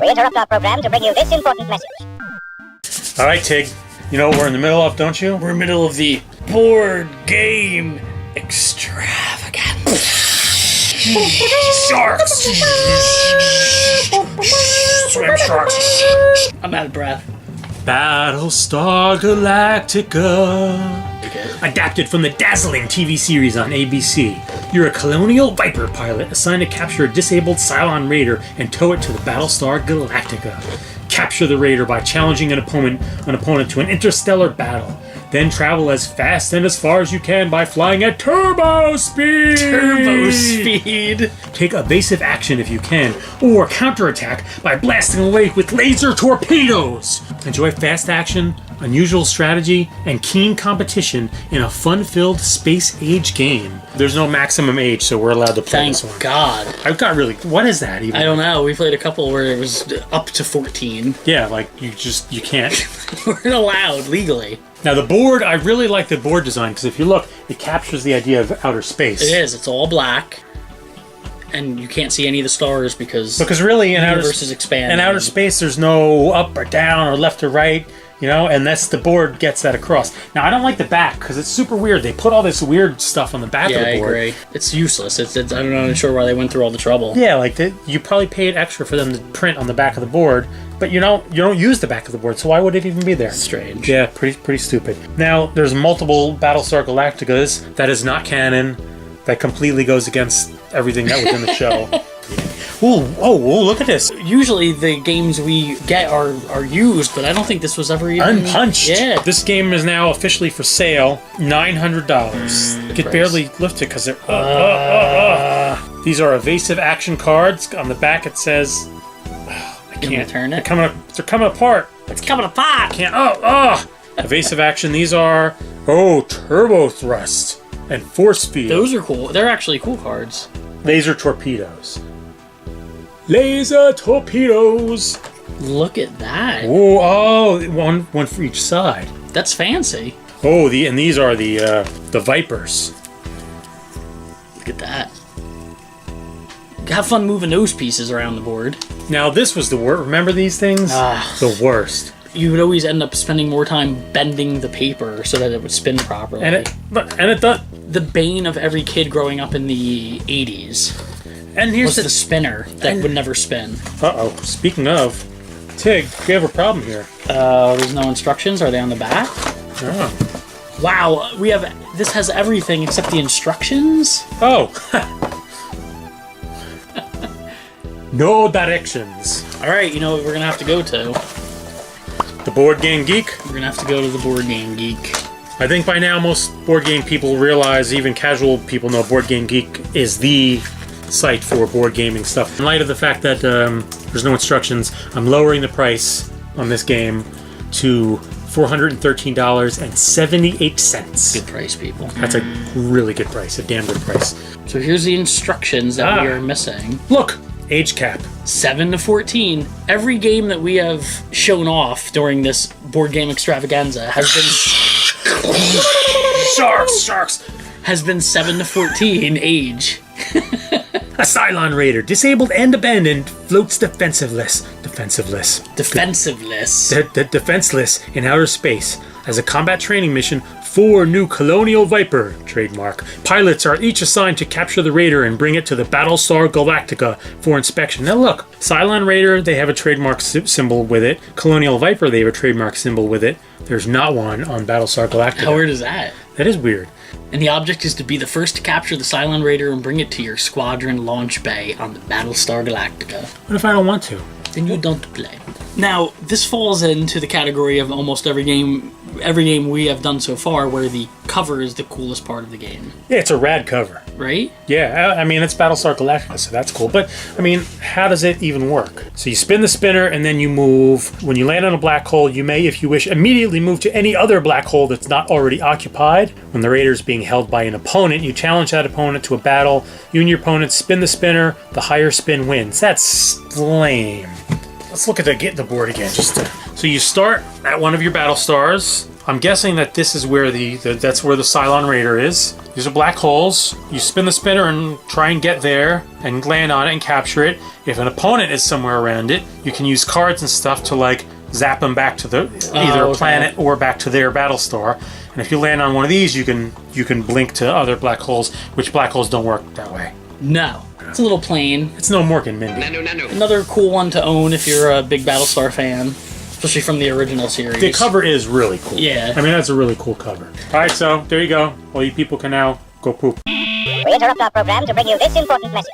We interrupt our program to bring you this important message. All right, Tig. You know what we're in the middle of, don't you? We're in the middle of the board game extravaganza. Sharks! Swim sharks! I'm out of breath. Battlestar Galactica. Adapted from the Dazzling TV series on ABC. You're a Colonial Viper pilot assigned to capture a disabled Cylon Raider and tow it to the Battlestar Galactica. Capture the Raider by challenging an opponent to an interstellar battle. Then travel as fast and as far as you can by flying at turbo speed! Turbo speed! Take evasive action if you can, or counterattack by blasting away with laser torpedoes! Enjoy fast action, unusual strategy, and keen competition in a fun-filled space-age game. There's no maximum age, so we're allowed to play this one. Thank God. I've got really... What is that even? I don't know. We played a couple where it was up to 14. Yeah, like, you can't... We're allowed, legally. Now the board, I really like the board design, because if you look, it captures the idea of outer space. It is. It's all black. And you can't see any of the stars because really in the universe is expanding. In outer space, there's no up or down or left or right, you know, and that's the board gets that across. Now, I don't like the back because it's super weird. They put all this weird stuff on the back of the board. I agree. It's useless. I'm not sure why they went through all the trouble. Yeah, like you probably paid extra for them to print on the back of the board, but you don't use the back of the board, so why would it even be there? Strange. Yeah, pretty stupid. Now, there's multiple Battlestar Galacticas that is not canon, that completely goes against everything that was in the show. Ooh, look at this. Usually the games we get are used, but I don't think this was ever even... Unpunched. Yeah. This game is now officially for sale. $900. It could barely lift it because they're... These are evasive action cards. On the back it says... I can't turn it. They're coming apart. It's coming apart. Can't... Evasive action. These are... turbo thrust and force field. Those are cool. They're actually cool cards. Laser torpedoes. Laser torpedoes. Look at that. One for each side. That's fancy. And these are the Vipers. Look at that. Have fun moving those pieces around the board. Now this was the worst. Remember these things? The worst. You would always end up spending more time bending the paper so that it would spin properly. And it does. The bane of every kid growing up in the 80s. And here's the spinner that would never spin. Speaking of, Tig, we have a problem here. There's no instructions. Are they on the back? Oh. Wow, this has everything except the instructions? Oh. No directions. Alright, you know what we're gonna have to go to? The Board Game Geek? We're gonna have to go to the Board Game Geek. I think by now most board game people realize, even casual people know Board Game Geek is the site for board gaming stuff. In light of the fact that there's no instructions, I'm lowering the price on this game to $413.78. Good price, people. That's a really good price, a damn good price. So here's the instructions that we are missing. Look! Age cap. 7 to 14. Every game that we have shown off during this board game extravaganza has been... Sharks! Has been 7 to 14 age. A Cylon Raider, disabled and abandoned, floats defenseless in outer space. As a combat training mission, 4 new Colonial Viper, trademark, pilots are each assigned to capture the Raider and bring it to the Battlestar Galactica for inspection. Now look, Cylon Raider, they have a trademark symbol with it. Colonial Viper, they have a trademark symbol with it. There's not one on Battlestar Galactica. How weird is that? That is weird. And the object is to be the first to capture the Cylon Raider and bring it to your squadron launch bay on the Battlestar Galactica. What if I don't want to? Then you don't play. Now, this falls into the category of almost every game we have done so far where the cover is the coolest part of the game. Yeah, it's a rad cover. Right? Yeah, I mean, it's Battlestar Galactica, so that's cool. But, I mean, how does it even work? So you spin the spinner, and then you move. When you land on a black hole, you may, if you wish, immediately move to any other black hole that's not already occupied. When the Raider is being held by an opponent, you challenge that opponent to a battle. You and your opponent spin the spinner. The higher spin wins. That's lame. Let's look at the board again. So you start at one of your battle stars. I'm guessing that this is where that's where the Cylon Raider is. These are black holes. You spin the spinner and try and get there and land on it and capture it. If an opponent is somewhere around it, you can use cards and stuff to like zap them back to either a planet or back to their Battlestar. And if you land on one of these, you can blink to other black holes, which black holes don't work that way. No. It's a little plain. It's no Morgan Mindy. Another cool one to own if you're a big Battlestar fan, especially from the original series. The cover is really cool. Yeah. I mean, that's a really cool cover. Alright, so there you go. All you people can now go poop. We interrupt our program to bring you this important message.